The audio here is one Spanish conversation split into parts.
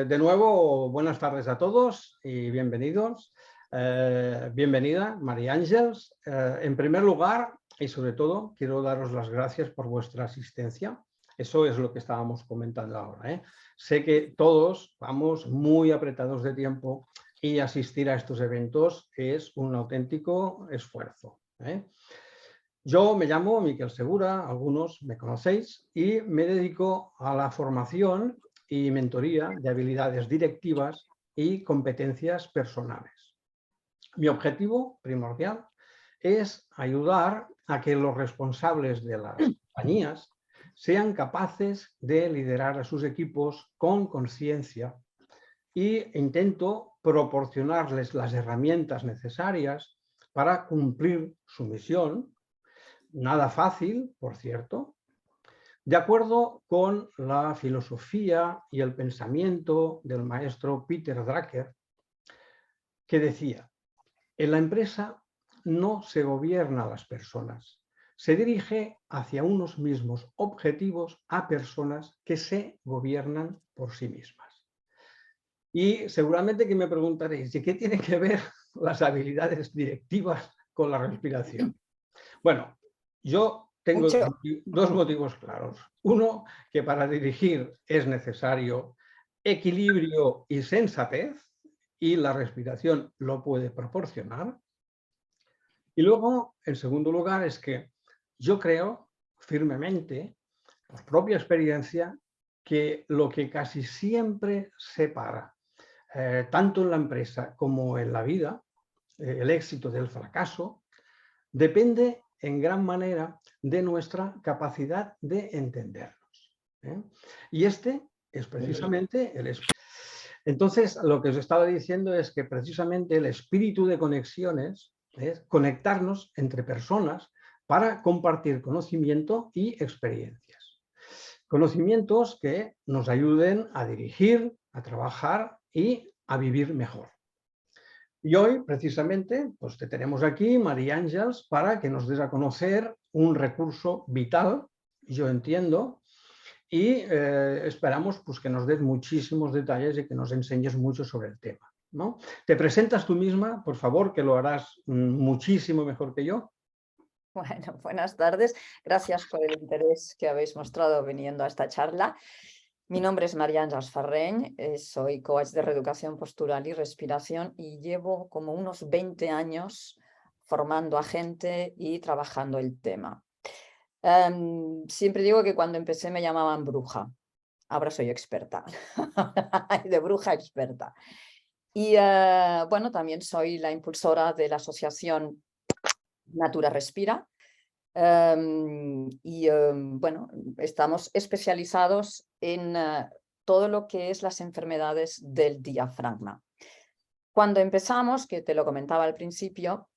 de nuevo, buenas tardes a todos y bienvenidos. Bienvenida, María Ángeles. En primer lugar, y sobre todo, quiero daros las gracias por vuestra asistencia. Eso es lo que estábamos comentando ahora. Sé que todos vamos muy apretados de tiempo y asistir a estos eventos es un auténtico esfuerzo. Yo me llamo Miquel Segura, algunos me conocéis, y me dedico a la formación y mentoría de habilidades directivas y competencias personales. Mi objetivo primordial es ayudar a que los responsables de las compañías sean capaces de liderar a sus equipos con conciencia e intento proporcionarles las herramientas necesarias para cumplir su misión, nada fácil, por cierto, de acuerdo con la filosofía y el pensamiento del maestro Peter Drucker, que decía: en la empresa no se gobierna a las personas, se dirige hacia unos mismos objetivos a personas que se gobiernan por sí mismas. Y seguramente que me preguntaréis, ¿y qué tienen que ver las habilidades directivas con la respiración? Bueno, yo tengo dos motivos claros. Uno, que para dirigir es necesario equilibrio y sensatez, y la respiración lo puede proporcionar. Y luego, en segundo lugar, es que yo creo firmemente, por propia experiencia, que lo que casi siempre separa, tanto en la empresa como en la vida, el éxito del fracaso, depende en gran manera de nuestra capacidad de entendernos. Y este es precisamente el espíritu. Entonces, lo que os estaba diciendo es que precisamente el espíritu de conexiones es conectarnos entre personas para compartir conocimiento y experiencias. Conocimientos que nos ayuden a dirigir, a trabajar y a vivir mejor. Y hoy, precisamente, pues te tenemos aquí, María Ángeles, para que nos des a conocer un recurso vital, yo entiendo, y esperamos pues, que nos des muchísimos detalles y que nos enseñes mucho sobre el tema, ¿no? ¿Te presentas tú misma, por favor, que lo harás muchísimo mejor que yo? Bueno, buenas tardes. Gracias por el interés que habéis mostrado viniendo a esta charla. Mi nombre es María Ángeles Farreny, soy coach de reeducación postural y respiración y llevo como unos 20 años formando a gente y trabajando el tema. Siempre digo que cuando empecé me llamaban bruja, ahora soy experta, de bruja experta. Y bueno, también soy la impulsora de la asociación Natura Respira. Bueno, estamos especializados en todo lo que es las enfermedades del diafragma. Cuando empezamos, que te lo comentaba al principio,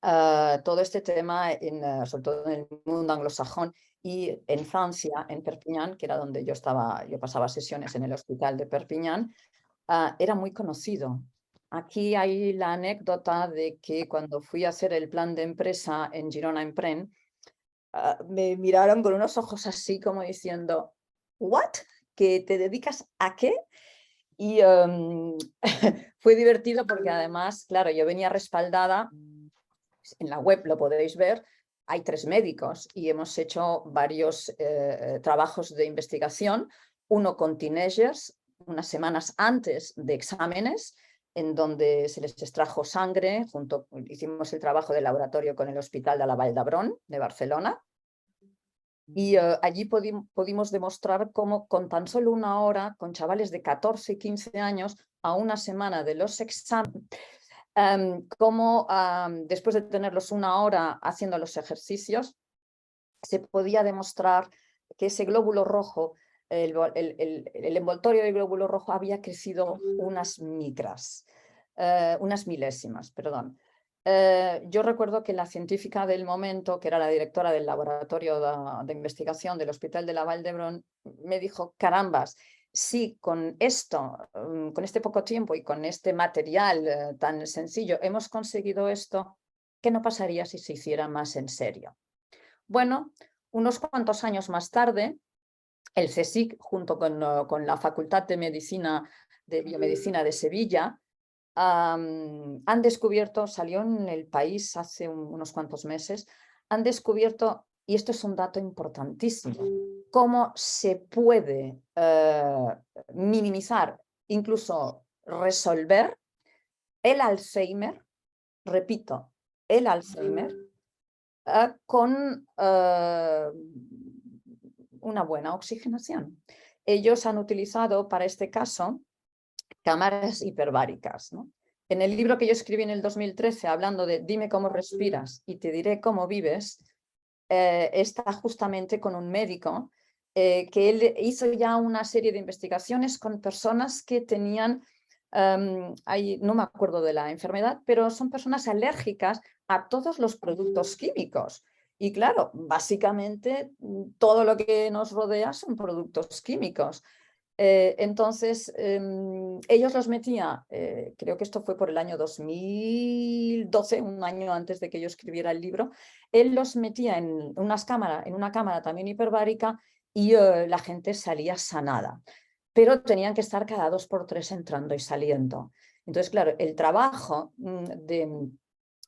todo este tema, sobre todo en el mundo anglosajón y en Francia, en Perpiñán, que era donde yo pasaba sesiones en el hospital de Perpiñán, era muy conocido. Aquí hay la anécdota de que cuando fui a hacer el plan de empresa en Girona Empren, me miraron con unos ojos así como diciendo, ¿what? ¿Que te dedicas a qué? Y fue divertido porque además, claro, yo venía respaldada, en la web lo podéis ver, hay 3 médicos y hemos hecho varios trabajos de investigación, uno con teenagers, unas semanas antes de exámenes, en donde se les extrajo sangre, hicimos el trabajo de laboratorio con el Hospital de la Vall d'Hebron de Barcelona, y allí pudimos demostrar cómo con tan solo 1 hora, con chavales de 14 y 15 años, a una semana de los exámenes, cómo después de tenerlos 1 hora haciendo los ejercicios, se podía demostrar que ese glóbulo rojo, el envoltorio del glóbulo rojo había crecido unas milésimas, perdón. Yo recuerdo que la científica del momento, que era la directora del laboratorio de investigación del Hospital de la Vall d'Hebron, me dijo, carambas, sí, con esto, con este poco tiempo y con este material tan sencillo hemos conseguido esto, ¿qué no pasaría si se hiciera más en serio? Bueno, unos cuantos años más tarde, el CSIC, junto con la Facultad de Biomedicina de Sevilla, han descubierto, salió en El País hace unos cuantos meses, han descubierto, y esto es un dato importantísimo, cómo se puede minimizar, incluso resolver el Alzheimer, repito, el Alzheimer, con una buena oxigenación. Ellos han utilizado para este caso cámaras hiperbáricas, ¿no? En el libro que yo escribí en el 2013, hablando de Dime cómo respiras y te diré cómo vives, está justamente con un médico que él hizo ya una serie de investigaciones con personas que tenían, no me acuerdo de la enfermedad, pero son personas alérgicas a todos los productos químicos. Y claro, básicamente todo lo que nos rodea son productos químicos. Entonces, ellos los metía, creo que esto fue por el año 2012, un año antes de que yo escribiera el libro, él los metía en una cámara también hiperbárica y la gente salía sanada, pero tenían que estar cada 2 por 3 entrando y saliendo. Entonces, claro, el trabajo de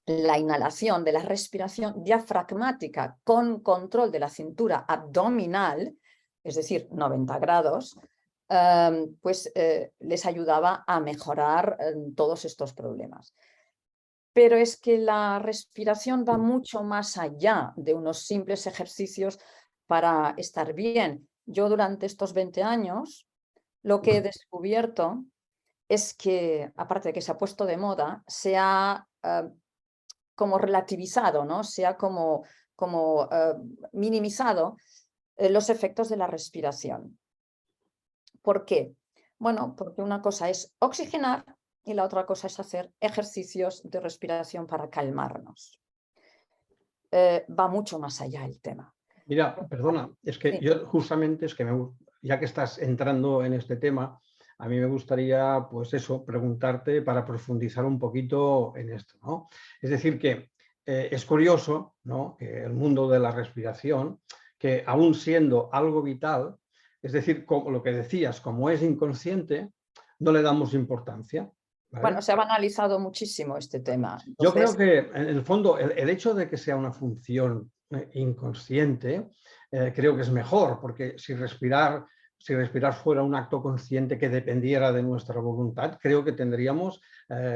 la inhalación, de la respiración diafragmática con control de la cintura abdominal, es decir, 90 grados, pues les ayudaba a mejorar todos estos problemas. Pero es que la respiración va mucho más allá de unos simples ejercicios para estar bien. Yo durante estos 20 años lo que he descubierto es que, aparte de que se ha puesto de moda, se ha como relativizado, ¿no? Se ha como minimizado los efectos de la respiración. ¿Por qué? Bueno, porque una cosa es oxigenar y la otra cosa es hacer ejercicios de respiración para calmarnos. Va mucho más allá el tema. Mira, perdona, es que Sí. yo justamente, ya que estás entrando en este tema, a mí me gustaría, pues eso, preguntarte para profundizar un poquito en esto, ¿no? Es decir, que es curioso, ¿no?, que el mundo de la respiración, que aún siendo algo vital, es decir, como lo que decías, como es inconsciente, no le damos importancia, ¿vale? Bueno, se ha banalizado muchísimo este tema. Yo creo Entonces, que, en el fondo, el hecho de que sea una función inconsciente, creo que es mejor, porque si respirar fuera un acto consciente que dependiera de nuestra voluntad, creo que tendríamos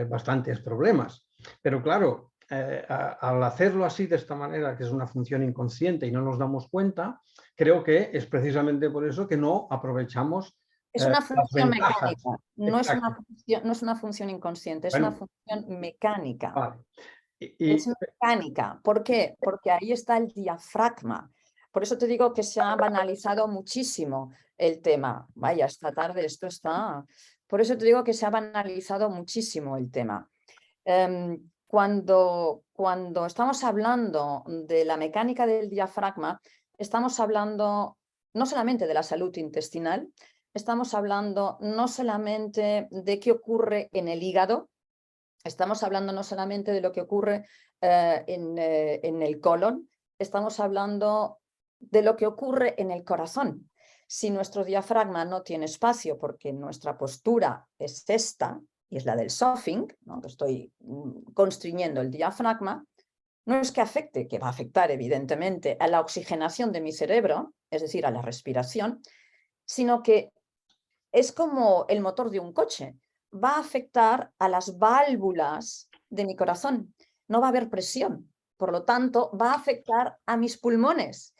bastantes problemas. Pero claro, al hacerlo así, de esta manera, que es una función inconsciente y no nos damos cuenta, creo que es precisamente por eso que no aprovechamos es una las función ventajas. mecánica, no es Exacto. una función inconsciente, es una Bueno, función mecánica. vale. Es mecánica. ¿Por qué? Porque ahí está el diafragma. Por eso te digo que se ha banalizado muchísimo el tema. Vaya, esta tarde esto está... Por eso te digo que se ha banalizado muchísimo el tema. Cuando estamos hablando de la mecánica del diafragma, estamos hablando no solamente de la salud intestinal, estamos hablando no solamente de qué ocurre en el hígado, estamos hablando no solamente de lo que ocurre en el colon, estamos hablando de lo que ocurre en el corazón. Si nuestro diafragma no tiene espacio porque nuestra postura es esta, y es la del sofing, ¿no?, que estoy constriñendo el diafragma, no es que afecte, que va a afectar evidentemente a la oxigenación de mi cerebro, es decir, a la respiración, sino que es como el motor de un coche. Va a afectar a las válvulas de mi corazón. No va a haber presión. Por lo tanto, va a afectar a mis pulmones.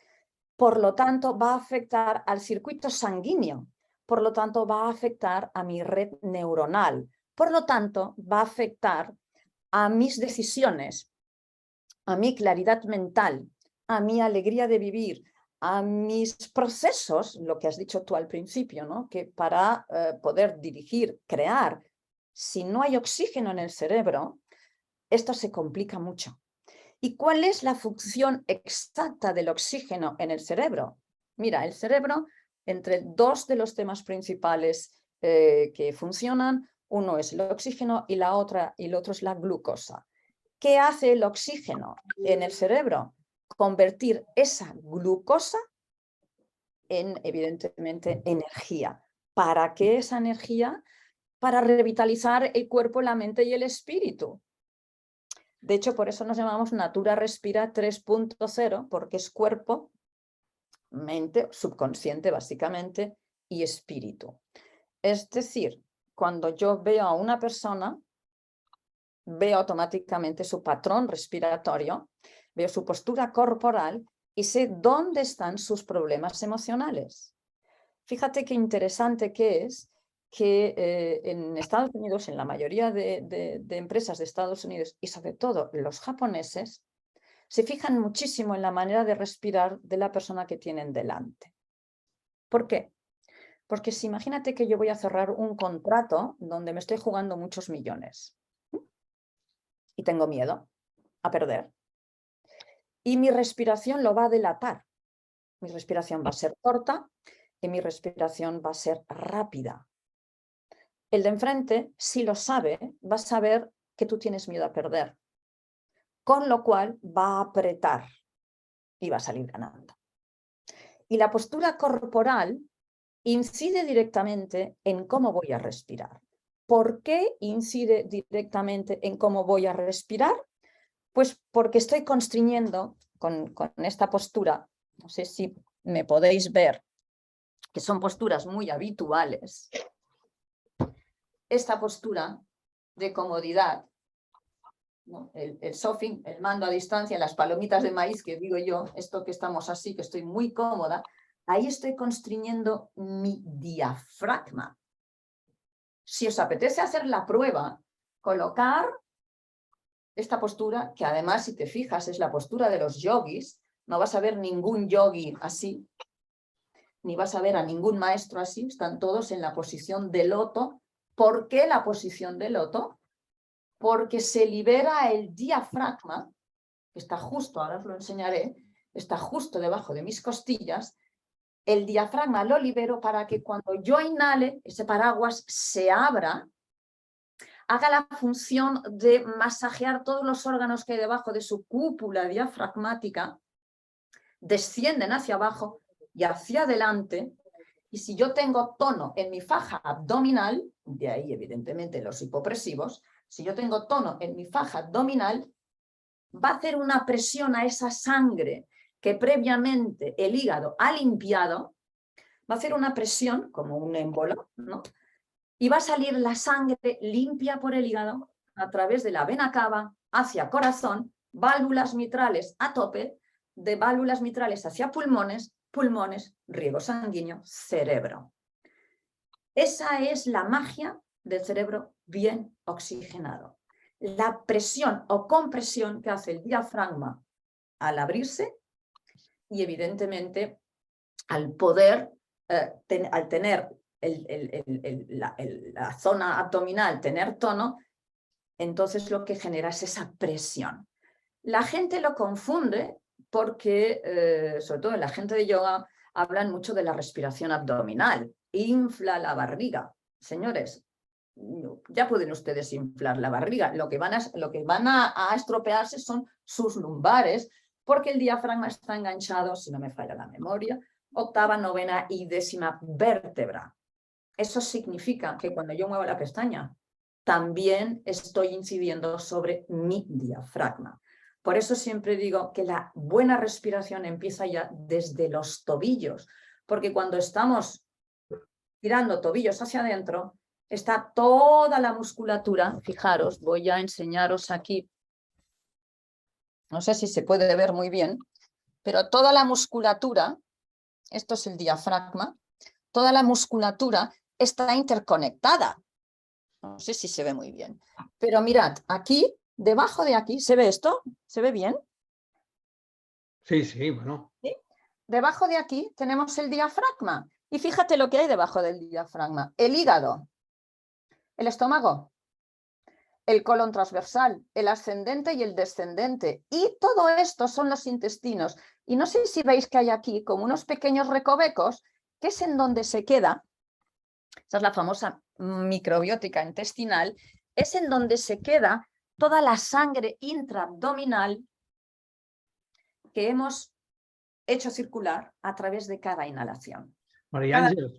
Por lo tanto, va a afectar al circuito sanguíneo. Por lo tanto, va a afectar a mi red neuronal. Por lo tanto, va a afectar a mis decisiones, a mi claridad mental, a mi alegría de vivir, a mis procesos, lo que has dicho tú al principio, ¿no?, que para poder dirigir, crear, si no hay oxígeno en el cerebro, esto se complica mucho. ¿Y cuál es la función exacta del oxígeno en el cerebro? Mira, el cerebro, entre dos de los temas principales que funcionan, uno es el oxígeno y el otro es la glucosa. ¿Qué hace el oxígeno en el cerebro? Convertir esa glucosa en, evidentemente, energía. ¿Para qué esa energía? Para revitalizar el cuerpo, la mente y el espíritu. De hecho, por eso nos llamamos Natura Respira 3.0, porque es cuerpo, mente, subconsciente básicamente, y espíritu. Es decir, cuando yo veo a una persona, veo automáticamente su patrón respiratorio, veo su postura corporal y sé dónde están sus problemas emocionales. Fíjate qué interesante que es que en Estados Unidos, en la mayoría de empresas de Estados Unidos y sobre todo los japoneses, se fijan muchísimo en la manera de respirar de la persona que tienen delante. ¿Por qué? Porque si imagínate que yo voy a cerrar un contrato donde me estoy jugando muchos millones y tengo miedo a perder. Y mi respiración lo va a delatar. Mi respiración va a ser corta y mi respiración va a ser rápida. El de enfrente, si lo sabe, va a saber que tú tienes miedo a perder. Con lo cual va a apretar y va a salir ganando. Y la postura corporal incide directamente en cómo voy a respirar. ¿Por qué incide directamente en cómo voy a respirar? Pues porque estoy constriñendo con esta postura, no sé si me podéis ver, que son posturas muy habituales. Esta postura de comodidad, ¿no? El sofing, el mando a distancia, las palomitas de maíz que digo yo, esto que estamos así, que estoy muy cómoda, ahí estoy constriñendo mi diafragma. Si os apetece hacer la prueba, colocar esta postura, que además, si te fijas, es la postura de los yogis, no vas a ver ningún yogi así, ni vas a ver a ningún maestro así, están todos en la posición de loto. ¿Por qué la posición de loto? Porque se libera el diafragma, que está justo, ahora os lo enseñaré, está justo debajo de mis costillas. El diafragma lo libero para que cuando yo inhale, ese paraguas se abra, haga la función de masajear todos los órganos que hay debajo de su cúpula diafragmática, descienden hacia abajo y hacia adelante. Y si yo tengo tono en mi faja abdominal, de ahí evidentemente los hipopresivos, si yo tengo tono en mi faja abdominal, va a hacer una presión a esa sangre que previamente el hígado ha limpiado, va a hacer una presión como un émbolo, ¿no? Y va a salir la sangre limpia por el hígado a través de la vena cava hacia corazón, válvulas mitrales a tope, de válvulas mitrales hacia pulmones, pulmones, riego sanguíneo, cerebro. Esa es la magia del cerebro bien oxigenado. La presión o compresión que hace el diafragma al abrirse y evidentemente al poder, al tener la zona abdominal, tener tono, entonces lo que genera es esa presión. La gente lo confunde porque, sobre todo en la gente de yoga, hablan mucho de la respiración abdominal, infla la barriga. Señores, ya pueden ustedes inflar la barriga, lo que van a estropearse son sus lumbares, porque el diafragma está enganchado, si no me falla la memoria, octava, novena y décima vértebra. Eso significa que cuando yo muevo la pestaña, también estoy incidiendo sobre mi diafragma. Por eso siempre digo que la buena respiración empieza ya desde los tobillos, porque cuando estamos tirando tobillos hacia adentro, está toda la musculatura. Fijaros, voy a enseñaros aquí, no sé si se puede ver muy bien, pero toda la musculatura, esto es el diafragma, toda la musculatura está interconectada. No sé si se ve muy bien, pero mirad, aquí, debajo de aquí, ¿se ve esto? ¿Se ve bien? Sí, sí, bueno. ¿Sí? Debajo de aquí tenemos el diafragma. Y fíjate lo que hay debajo del diafragma. El hígado, el estómago, el colon transversal, el ascendente y el descendente. Y todo esto son los intestinos. Y no sé si veis que hay aquí como unos pequeños recovecos, que es en donde se queda, esa es la famosa microbiótica intestinal, es en donde se queda toda la sangre intraabdominal que hemos hecho circular a través de cada inhalación. María Ángeles,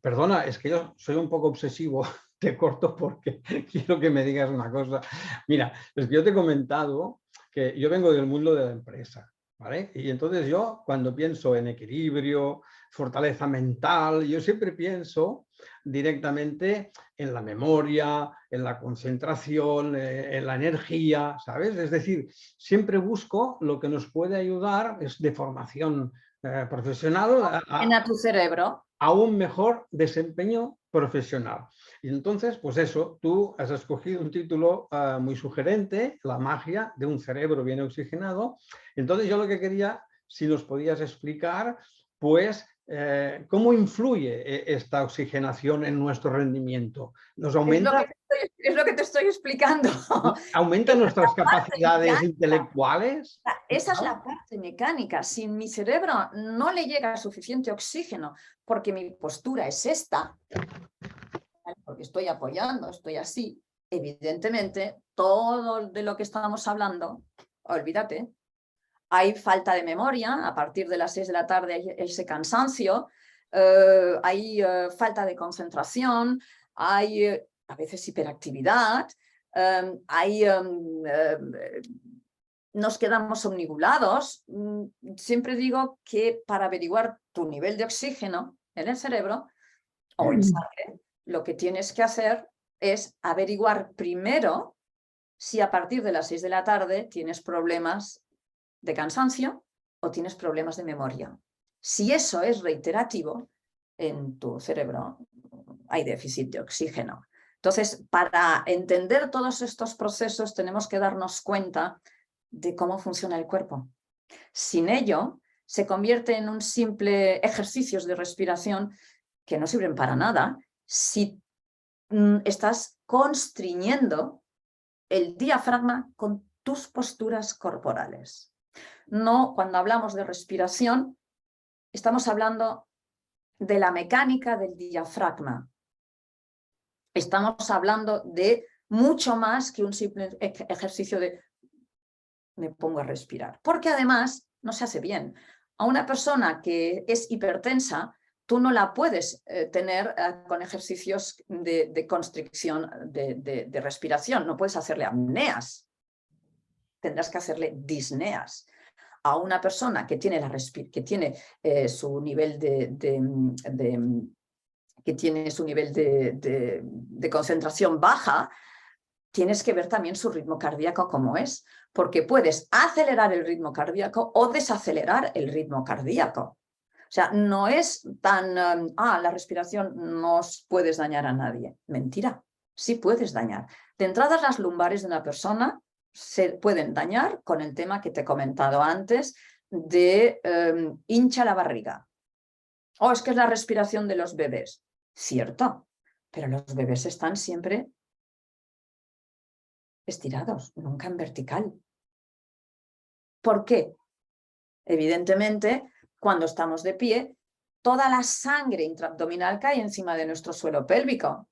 perdona, es que yo soy un poco obsesivo, te corto porque quiero que me digas una cosa. Mira, es que yo te he comentado que yo vengo del mundo de la empresa, ¿vale? Y entonces yo cuando pienso en equilibrio, fortaleza mental, yo siempre pienso directamente en la memoria, en la concentración, en la energía, ¿sabes? Es decir, siempre busco lo que nos puede ayudar, es de formación profesional A tu cerebro. a un mejor desempeño profesional. Y entonces, pues eso, tú has escogido un título muy sugerente, La magia de un cerebro bien oxigenado. Entonces yo lo que quería, si nos podías explicar, pues cómo influye esta oxigenación en nuestro rendimiento. ¿Nos aumenta? Es lo que te estoy explicando. ¿Aumenta nuestras capacidades intelectuales? Esa es la parte mecánica. Si mi cerebro no le llega suficiente oxígeno porque mi postura es esta, porque estoy apoyando, estoy así, evidentemente todo de lo que estábamos hablando, olvídate. Hay falta de memoria, a partir de las 6 de la tarde hay ese cansancio, hay falta de concentración, hay a veces hiperactividad, nos quedamos omnibulados. Siempre digo que para averiguar tu nivel de oxígeno en el cerebro o en sangre, lo que tienes que hacer es averiguar primero si a partir de las 6 de la tarde tienes problemas de cansancio o tienes problemas de memoria. Si eso es reiterativo, en tu cerebro hay déficit de oxígeno. Entonces, para entender todos estos procesos tenemos que darnos cuenta de cómo funciona el cuerpo. Sin ello, se convierte en un simple ejercicios de respiración que no sirven para nada si estás constriñendo el diafragma con tus posturas corporales. No, cuando hablamos de respiración, estamos hablando de la mecánica del diafragma. Estamos hablando de mucho más que un simple ejercicio de me pongo a respirar. Porque además no se hace bien. A una persona que es hipertensa, tú no la puedes tener con ejercicios de constricción de respiración. No puedes hacerle apneas. Tendrás que hacerle disneas. A una persona que tiene, su nivel de concentración baja, tienes que ver también su ritmo cardíaco como es, porque puedes acelerar el ritmo cardíaco o desacelerar el ritmo cardíaco. O sea, no es tan, la respiración no puedes dañar a nadie. Mentira, sí puedes dañar. De entrada, las lumbares de una persona se pueden dañar con el tema que te he comentado antes de hincha la barriga. O es que es la respiración de los bebés. Cierto, pero los bebés están siempre estirados, nunca en vertical. ¿Por qué? Evidentemente, cuando estamos de pie, toda la sangre intraabdominal cae encima de nuestro suelo pélvico.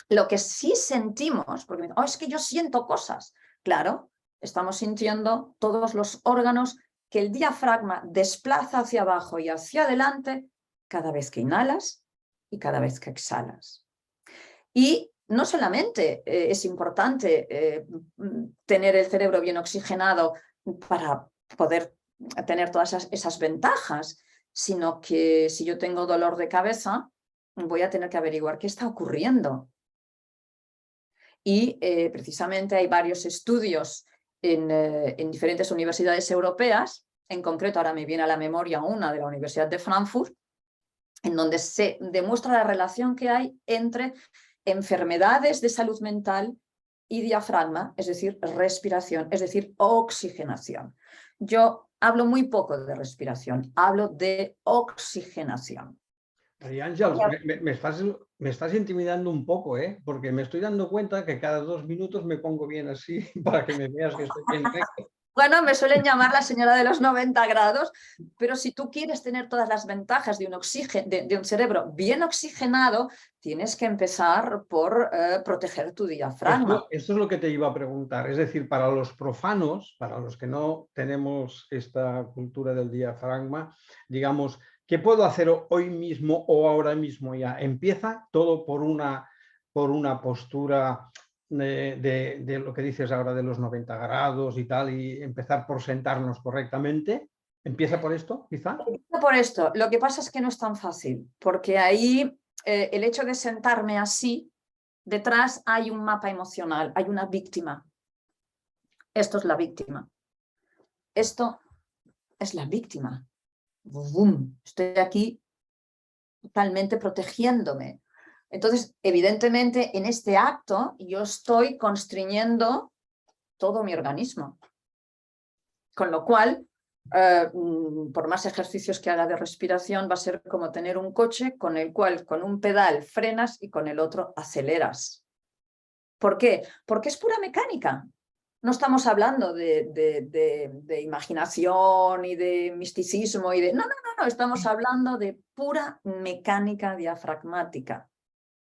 Lo que sí sentimos, porque es que yo siento cosas. Claro, estamos sintiendo todos los órganos que el diafragma desplaza hacia abajo y hacia adelante cada vez que inhalas y cada vez que exhalas. Y no solamente es importante tener el cerebro bien oxigenado para poder tener todas esas ventajas, sino que si yo tengo dolor de cabeza, voy a tener que averiguar qué está ocurriendo. Y precisamente hay varios estudios en diferentes universidades europeas, en concreto ahora me viene a la memoria una de la Universidad de Frankfurt, en donde se demuestra la relación que hay entre enfermedades de salud mental y diafragma, es decir, respiración, es decir, oxigenación. Yo hablo muy poco de respiración, hablo de oxigenación. María Ángeles, me estás intimidando un poco, porque me estoy dando cuenta que cada 2 minutos me pongo bien así para que me veas que estoy bien recto. Bueno, me suelen llamar la señora de los 90 grados, pero si tú quieres tener todas las ventajas de un cerebro bien oxigenado, tienes que empezar por proteger tu diafragma. Esto es lo que te iba a preguntar. Es decir, para los profanos, para los que no tenemos esta cultura del diafragma, digamos, ¿qué puedo hacer hoy mismo o ahora mismo ya? ¿Empieza todo por una postura de lo que dices ahora de los 90 grados y tal, y empezar por sentarnos correctamente? ¿Empieza por esto, quizá? Por esto, lo que pasa es que no es tan fácil, porque ahí el hecho de sentarme así, detrás hay un mapa emocional, hay una víctima. Esto es la víctima. Esto es la víctima. ¡Bum! Estoy aquí totalmente protegiéndome. Entonces, evidentemente, en este acto yo estoy constriñendo todo mi organismo. Con lo cual, por más ejercicios que haga de respiración, va a ser como tener un coche con el cual con un pedal frenas y con el otro aceleras. ¿Por qué? Porque es pura mecánica. No estamos hablando de imaginación y de misticismo y de... No, estamos hablando de pura mecánica diafragmática.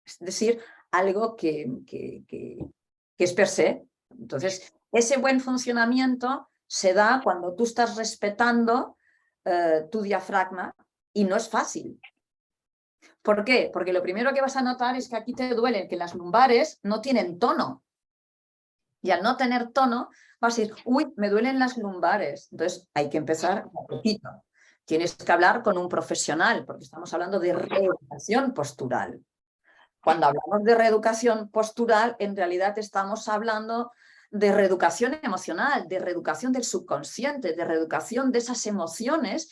Es decir, algo que es per se. Entonces, ese buen funcionamiento se da cuando tú estás respetando tu diafragma y no es fácil. ¿Por qué? Porque lo primero que vas a notar es que aquí te duelen, que las lumbares no tienen tono. Y al no tener tono, vas a decir, uy, me duelen las lumbares. Entonces hay que empezar un poquito. Tienes que hablar con un profesional, porque estamos hablando de reeducación postural. Cuando hablamos de reeducación postural, en realidad estamos hablando de reeducación emocional, de reeducación del subconsciente, de reeducación de esas emociones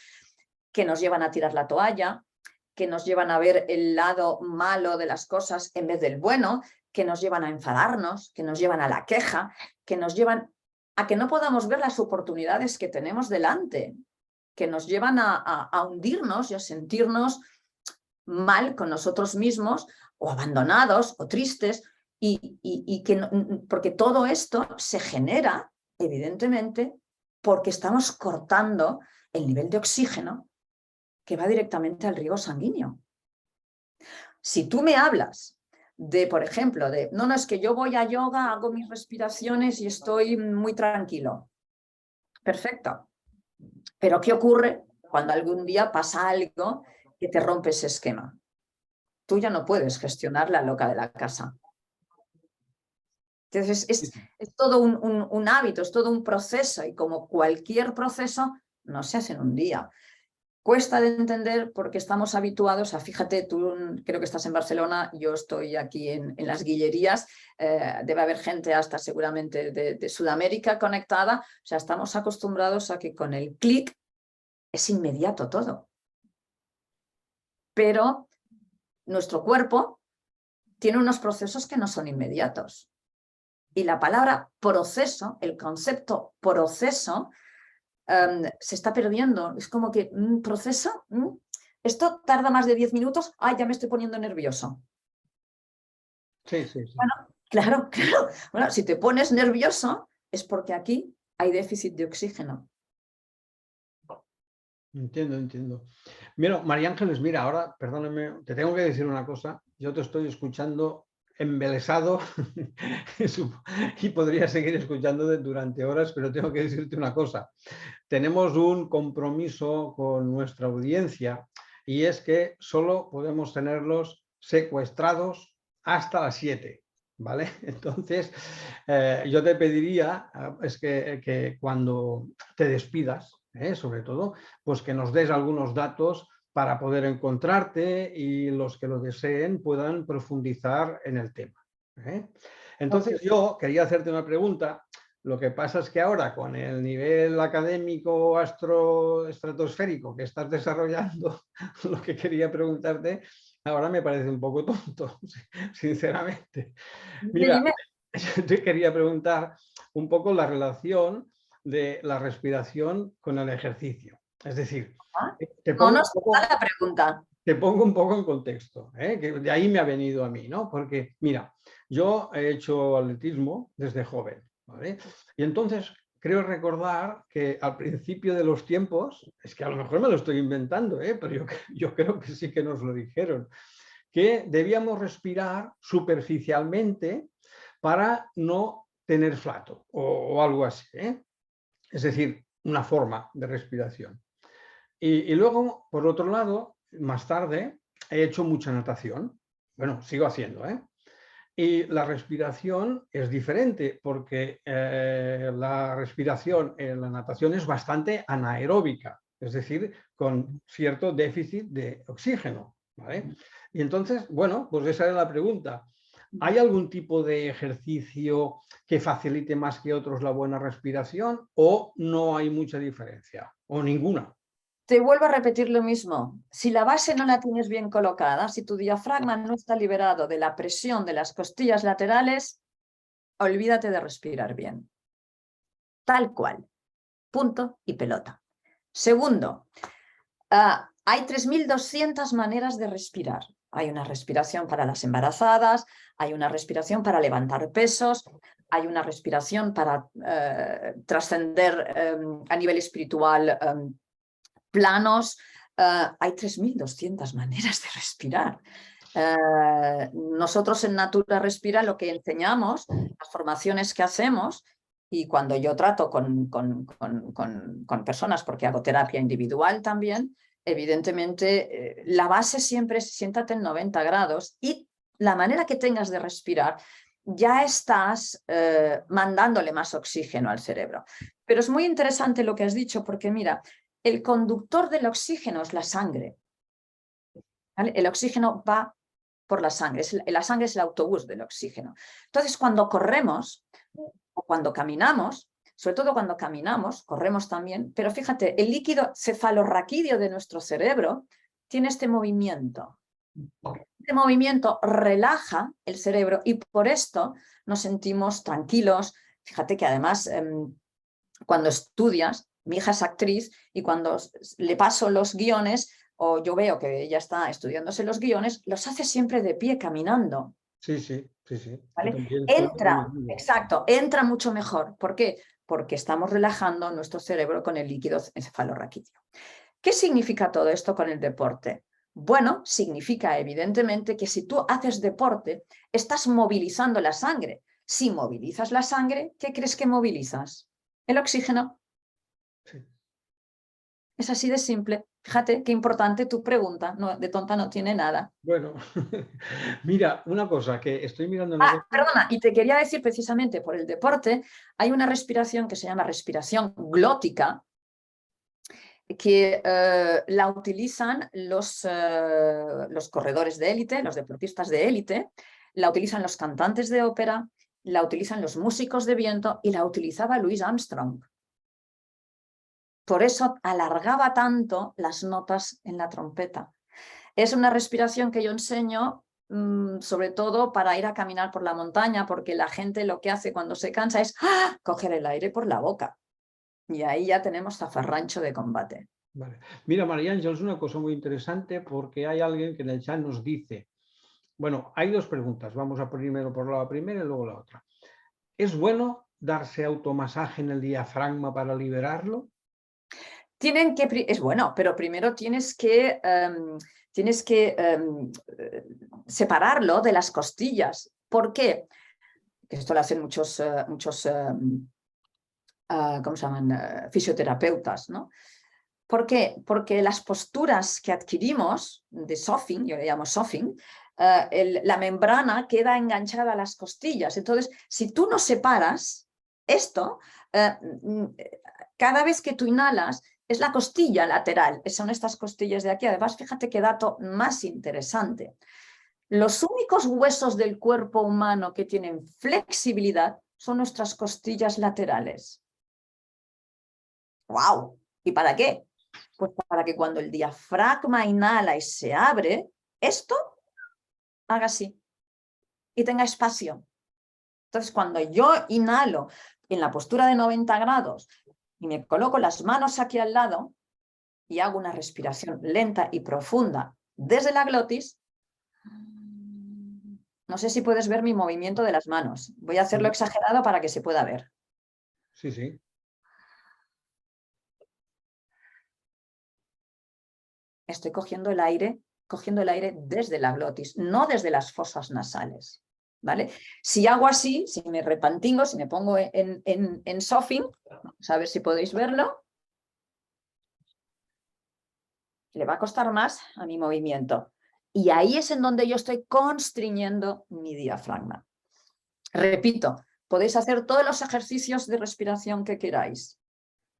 que nos llevan a tirar la toalla, que nos llevan a ver el lado malo de las cosas en vez del bueno, que nos llevan a enfadarnos, que nos llevan a la queja, que nos llevan a que no podamos ver las oportunidades que tenemos delante, que nos llevan a hundirnos y a sentirnos mal con nosotros mismos o abandonados o tristes y que no, porque todo esto se genera evidentemente porque estamos cortando el nivel de oxígeno que va directamente al riego sanguíneo. Si tú me hablas de, por ejemplo, no, es que yo voy a yoga, hago mis respiraciones y estoy muy tranquilo. Perfecto. Pero ¿qué ocurre cuando algún día pasa algo que te rompe ese esquema? Tú ya no puedes gestionar la loca de la casa. Entonces es todo un hábito, es todo un proceso y como cualquier proceso no se hace en un día. Cuesta de entender porque estamos habituados a, fíjate, tú creo que estás en Barcelona, yo estoy aquí en las Guillerías, debe haber gente hasta seguramente de Sudamérica conectada, o sea, estamos acostumbrados a que con el clic es inmediato todo. Pero nuestro cuerpo tiene unos procesos que no son inmediatos. Y la palabra proceso, el concepto proceso, se está perdiendo. Es como que, ¿proceso? ¿Esto tarda más de 10 minutos? ¡Ay, ya me estoy poniendo nervioso! Sí, sí, sí. Bueno, claro. Bueno, si te pones nervioso es porque aquí hay déficit de oxígeno. Entiendo. Mira, María Ángeles, mira, ahora, perdóname, te tengo que decir una cosa. Yo te estoy escuchando embelesado y podría seguir escuchándote durante horas, pero tengo que decirte una cosa. Tenemos un compromiso con nuestra audiencia y es que solo podemos tenerlos secuestrados hasta las 7. ¿Vale? Entonces, yo te pediría es que cuando te despidas, sobre todo, pues que nos des algunos datos para poder encontrarte y los que lo deseen puedan profundizar en el tema. Entonces, yo quería hacerte una pregunta. Lo que pasa es que ahora, con el nivel académico estratosférico que estás desarrollando, lo que quería preguntarte ahora me parece un poco tonto, sinceramente. Mira, yo te quería preguntar un poco la relación de la respiración con el ejercicio. Es decir, te pongo la pregunta. Te pongo un poco en contexto, que de ahí me ha venido a mí, ¿no? Porque, mira, yo he hecho atletismo desde joven, ¿vale? Y entonces, creo recordar que al principio de los tiempos, es que a lo mejor me lo estoy inventando, pero yo creo que sí que nos lo dijeron, que debíamos respirar superficialmente para no tener flato o algo así. Es decir, una forma de respiración. Y luego, por otro lado, más tarde, he hecho mucha natación. Bueno, sigo haciendo, Y la respiración es diferente porque la respiración en la natación es bastante anaeróbica, es decir, con cierto déficit de oxígeno. ¿Vale? Y entonces, bueno, pues esa era la pregunta. ¿Hay algún tipo de ejercicio que facilite más que otros la buena respiración o no hay mucha diferencia? ¿O ninguna? Te vuelvo a repetir lo mismo. Si la base no la tienes bien colocada, si tu diafragma no está liberado de la presión de las costillas laterales, olvídate de respirar bien. Tal cual. Punto y pelota. Segundo, hay 3.200 maneras de respirar. Hay una respiración para las embarazadas, hay una respiración para levantar pesos, hay una respiración para trascender a nivel espiritual planos. Hay 3.200 maneras de respirar. Nosotros en Natura Respira lo que enseñamos, las formaciones que hacemos, y cuando yo trato con personas, porque hago terapia individual también, evidentemente la base siempre es siéntate en 90 grados y la manera que tengas de respirar ya estás mandándole más oxígeno al cerebro. Pero es muy interesante lo que has dicho porque mira, el conductor del oxígeno es la sangre. ¿Vale? El oxígeno va por la sangre. La sangre es el autobús del oxígeno. Entonces, cuando corremos o cuando caminamos, sobre todo cuando caminamos, corremos también, pero fíjate, el líquido cefalorraquídeo de nuestro cerebro tiene este movimiento. Este movimiento relaja el cerebro y por esto nos sentimos tranquilos. Fíjate que además, cuando estudias, mi hija es actriz y cuando le paso los guiones o yo veo que ella está estudiándose los guiones, los hace siempre de pie caminando. Sí, sí, sí, sí. ¿Vale? También Entra, exacto, entra mucho mejor. ¿Por qué? Porque estamos relajando nuestro cerebro con el líquido cefalorraquídeo. ¿Qué significa todo esto con el deporte? Bueno, significa evidentemente que si tú haces deporte, estás movilizando la sangre. Si movilizas la sangre, ¿qué crees que movilizas? El oxígeno. Sí. Es así de simple. Fíjate qué importante tu pregunta. No, de tonta no tiene nada. Bueno, mira, una cosa, que estoy mirando una cosa. Perdona, y te quería decir precisamente por el deporte, hay una respiración que se llama respiración glótica, que la utilizan los corredores de élite, los deportistas de élite, la utilizan los cantantes de ópera, la utilizan los músicos de viento y la utilizaba Louis Armstrong. Por eso alargaba tanto las notas en la trompeta. Es una respiración que yo enseño sobre todo para ir a caminar por la montaña, porque la gente lo que hace cuando se cansa es coger el aire por la boca. Y ahí ya tenemos zafarrancho de combate. Vale. Mira, María Ángel, es una cosa muy interesante porque hay alguien que en el chat nos dice, bueno, hay dos preguntas, vamos a primero por la primera y luego la otra. ¿Es bueno darse automasaje en el diafragma para liberarlo? Es bueno, pero primero tienes que separarlo de las costillas. ¿Por qué? Esto lo hacen muchos ¿cómo se llaman? Fisioterapeutas, ¿no? ¿Por qué? Porque las posturas que adquirimos de sofing, yo le llamo sofing, la membrana queda enganchada a las costillas. Entonces, si tú no separas esto, cada vez que tú inhalas, es la costilla lateral, son estas costillas de aquí. Además, fíjate qué dato más interesante. Los únicos huesos del cuerpo humano que tienen flexibilidad son nuestras costillas laterales. ¡Wow! ¿Y para qué? Pues para que cuando el diafragma inhala y se abre, esto haga así y tenga espacio. Entonces, cuando yo inhalo en la postura de 90 grados y me coloco las manos aquí al lado y hago una respiración lenta y profunda desde la glotis, no sé si puedes ver mi movimiento de las manos. Voy a hacerlo exagerado para que se pueda ver. Sí, sí. estoy cogiendo el aire desde la glotis, no desde las fosas nasales. ¿Vale? Si hago así, si me repantingo, si me pongo en Sofing, vamos a ver si podéis verlo, le va a costar más a mi movimiento. Y ahí es en donde yo estoy constriñendo mi diafragma. Repito, podéis hacer todos los ejercicios de respiración que queráis,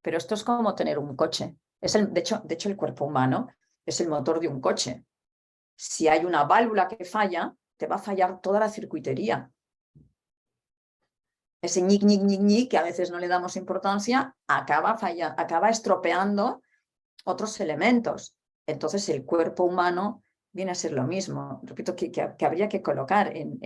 pero esto es como tener un coche. De hecho, el cuerpo humano es el motor de un coche. Si hay una válvula que falla, te va a fallar toda la circuitería. Ese ñic, ñic, ñic, ñic, que a veces no le damos importancia, acaba estropeando otros elementos. Entonces el cuerpo humano viene a ser lo mismo. Repito, que habría que colocar en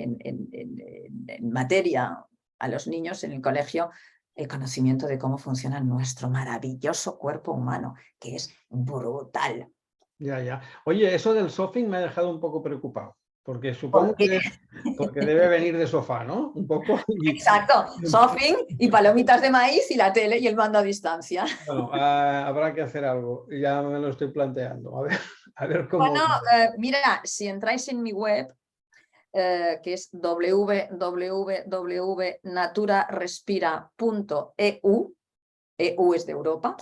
materia a los niños en el colegio el conocimiento de cómo funciona nuestro maravilloso cuerpo humano, que es brutal. Ya. Oye, eso del Sofing me ha dejado un poco preocupado, porque supongo Porque que porque debe venir de sofá, ¿no? Un poco. exacto, Sofing y palomitas de maíz y la tele y el mando a distancia. Bueno, habrá que hacer algo, ya me lo estoy planteando, a ver cómo. Bueno, mira, si entráis en mi web, que es www.naturarespira.eu, EU es de Europa,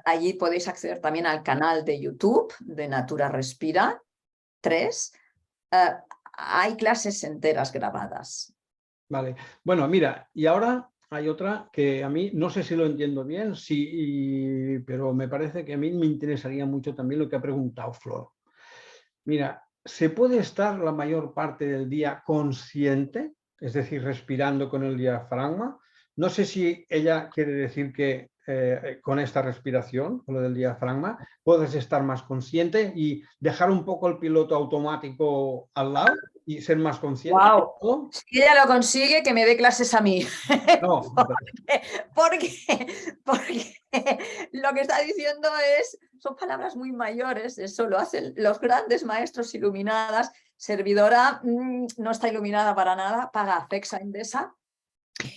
allí podéis acceder también al canal de YouTube de Natura Respira 3. Hay clases enteras grabadas. Vale, bueno, mira, y ahora hay otra que a mí, no sé si lo entiendo bien, sí, pero me parece que a mí me interesaría mucho también lo que ha preguntado Flor. Mira, ¿se puede estar la mayor parte del día consciente, es decir, respirando con el diafragma? No sé si ella quiere decir que con esta respiración, con lo del diafragma, puedes estar más consciente y dejar un poco el piloto automático al lado y ser más consciente. ¡Wow! Si ella lo consigue, que me dé clases a mí. No, porque lo que está diciendo son palabras muy mayores, eso lo hacen los grandes maestros iluminadas. Servidora no está iluminada para nada, paga Afexa Endesa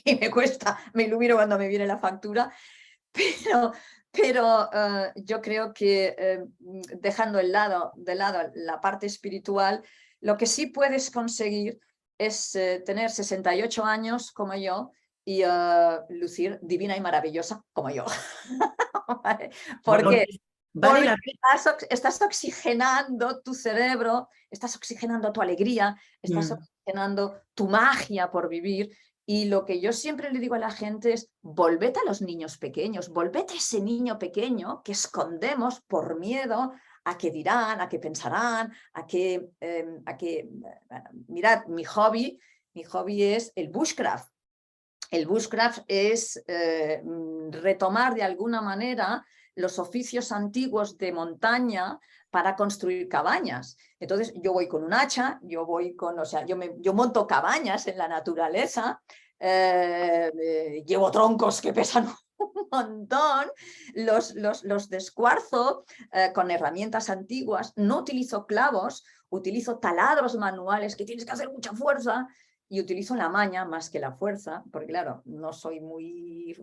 y me ilumino cuando me viene la factura, pero yo creo que dejando de lado la parte espiritual, lo que sí puedes conseguir es tener 68 años como yo y lucir divina y maravillosa como yo. ¿Vale? Porque estás oxigenando tu cerebro, estás oxigenando tu alegría, estás oxigenando tu magia por vivir. Y lo que yo siempre le digo a la gente es, volvete a los niños pequeños, volvete a ese niño pequeño que escondemos por miedo a qué dirán, a qué pensarán, mirad, mi hobby es el bushcraft. El bushcraft es retomar de alguna manera los oficios antiguos de montaña para construir cabañas. Entonces yo voy con un hacha, yo monto cabañas en la naturaleza, llevo troncos que pesan un montón, los descuarzo con herramientas antiguas, no utilizo clavos, utilizo taladros manuales que tienes que hacer mucha fuerza y utilizo la maña más que la fuerza, porque claro, no soy muy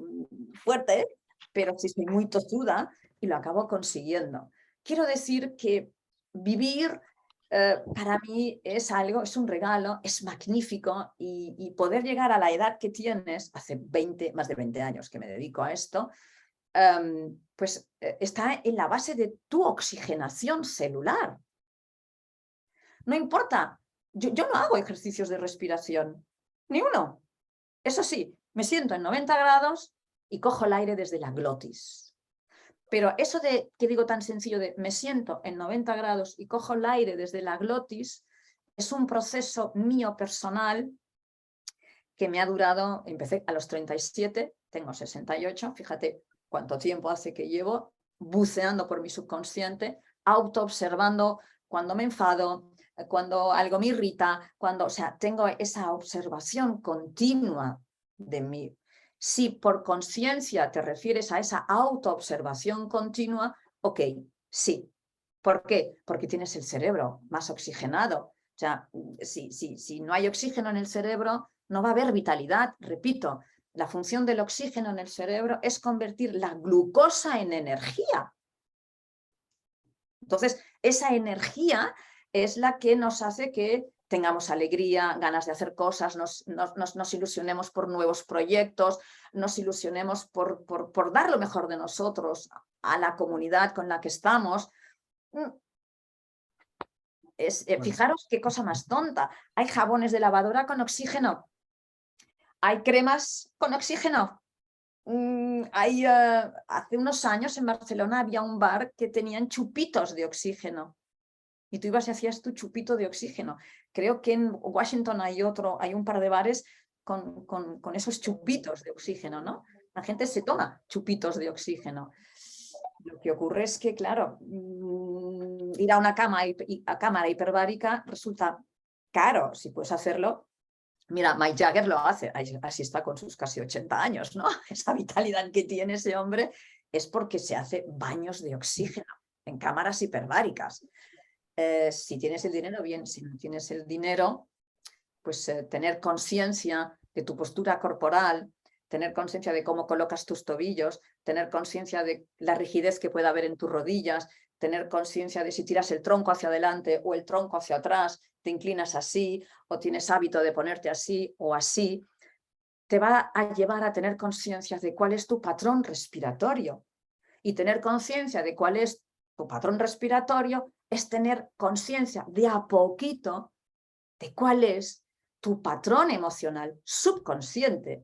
fuerte, pero sí soy muy tozuda y lo acabo consiguiendo. Quiero decir que vivir para mí es un regalo, es magnífico y poder llegar a la edad que tienes, hace más de 20 años que me dedico a esto, pues está en la base de tu oxigenación celular. No importa, yo no hago ejercicios de respiración, ni uno. Eso sí, me siento en 90 grados y cojo el aire desde la glotis. Pero eso que digo tan sencillo de me siento en 90 grados y cojo el aire desde la glotis es un proceso mío personal que me ha durado, empecé a los 37, tengo 68, fíjate cuánto tiempo hace que llevo buceando por mi subconsciente, autoobservando cuando me enfado, cuando algo me irrita, tengo esa observación continua de mí. Si por conciencia te refieres a esa autoobservación continua, ok, sí. ¿Por qué? Porque tienes el cerebro más oxigenado. O sea, si no hay oxígeno en el cerebro, no va a haber vitalidad. Repito, la función del oxígeno en el cerebro es convertir la glucosa en energía. Entonces, esa energía es la que nos hace que tengamos alegría, ganas de hacer cosas, nos ilusionemos por nuevos proyectos, nos ilusionemos por dar lo mejor de nosotros a la comunidad con la que estamos. Fijaros qué cosa más tonta. Hay jabones de lavadora con oxígeno. Hay cremas con oxígeno. Hace unos años en Barcelona había un bar que tenían chupitos de oxígeno. Y tú ibas y hacías tu chupito de oxígeno. Creo que en Washington hay un par de bares con esos chupitos de oxígeno, ¿no? La gente se toma chupitos de oxígeno. Lo que ocurre es que, claro, ir a una cámara hiperbárica resulta caro. Si puedes hacerlo, mira, Mick Jagger lo hace, así está con sus casi 80 años, ¿no? Esa vitalidad que tiene ese hombre es porque se hace baños de oxígeno en cámaras hiperbáricas. Si tienes el dinero, bien. Si no tienes el dinero, pues tener conciencia de tu postura corporal, tener conciencia de cómo colocas tus tobillos, tener conciencia de la rigidez que pueda haber en tus rodillas, tener conciencia de si tiras el tronco hacia adelante o el tronco hacia atrás, te inclinas así o tienes hábito de ponerte así o así, te va a llevar a tener conciencia de cuál es tu patrón respiratorio. Y tener conciencia de cuál es tu patrón respiratorio es tener conciencia de a poquito de cuál es tu patrón emocional subconsciente,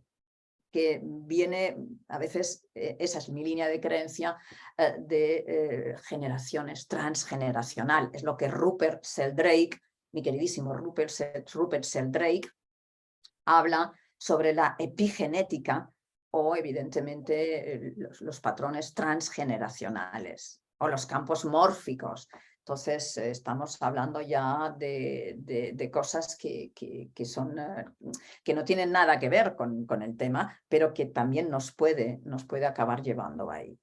que viene, a veces, esa es mi línea de creencia, de generaciones, transgeneracional. Es lo que Rupert Sheldrake, mi queridísimo Rupert Sheldrake, habla sobre la epigenética o, evidentemente, los patrones transgeneracionales o los campos mórficos. Entonces, estamos hablando ya de cosas que no tienen nada que ver con el tema, pero que también nos puede acabar llevando ahí.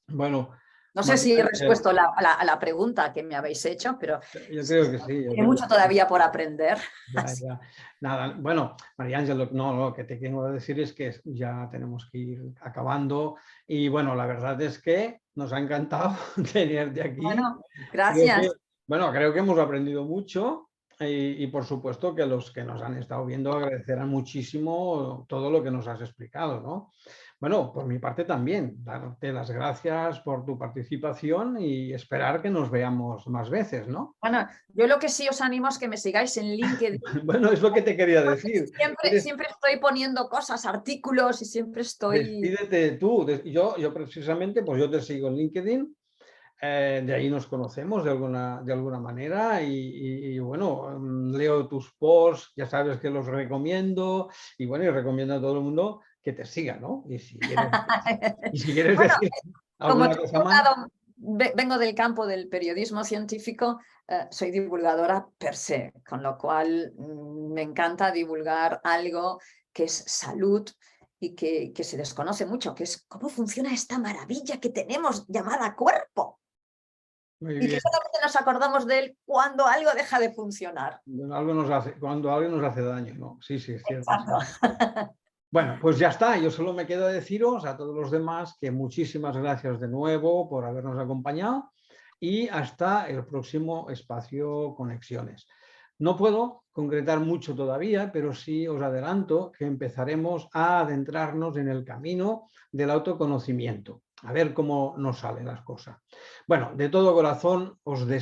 Bueno, no sé si he respuesto a la pregunta que me habéis hecho, pero yo creo que sí. Hay mucho todavía por aprender. Ya. Nada, bueno, María Ángel, lo que te quiero decir es que ya tenemos que ir acabando y bueno, la verdad es que nos ha encantado tenerte aquí. Bueno, gracias. Creo que hemos aprendido mucho y por supuesto que los que nos han estado viendo agradecerán muchísimo todo lo que nos has explicado, ¿no? Bueno, por mi parte también, darte las gracias por tu participación y esperar que nos veamos más veces, ¿no? Bueno, yo lo que sí os animo es que me sigáis en LinkedIn. Bueno, es lo que te quería decir. Siempre estoy poniendo cosas, artículos y siempre estoy... Despídete tú. Yo precisamente, pues yo te sigo en LinkedIn. De ahí nos conocemos de alguna manera y bueno, leo tus posts, ya sabes que los recomiendo y bueno, y recomiendo a todo el mundo que te siga, ¿no? Y si quieres Bueno, decir alguna cosa más. Vengo del campo del periodismo científico, soy divulgadora per se, con lo cual me encanta divulgar algo que es salud y que se desconoce mucho, que es cómo funciona esta maravilla que tenemos llamada cuerpo. Y que solamente nos acordamos de él cuando algo deja de funcionar. Cuando algo nos hace daño, ¿no? Sí, es cierto. Exacto. Bueno, pues ya está. Yo solo me queda deciros a todos los demás que muchísimas gracias de nuevo por habernos acompañado y hasta el próximo espacio Conexiones. No puedo concretar mucho todavía, pero sí os adelanto que empezaremos a adentrarnos en el camino del autoconocimiento, a ver cómo nos salen las cosas. Bueno, de todo corazón os deseo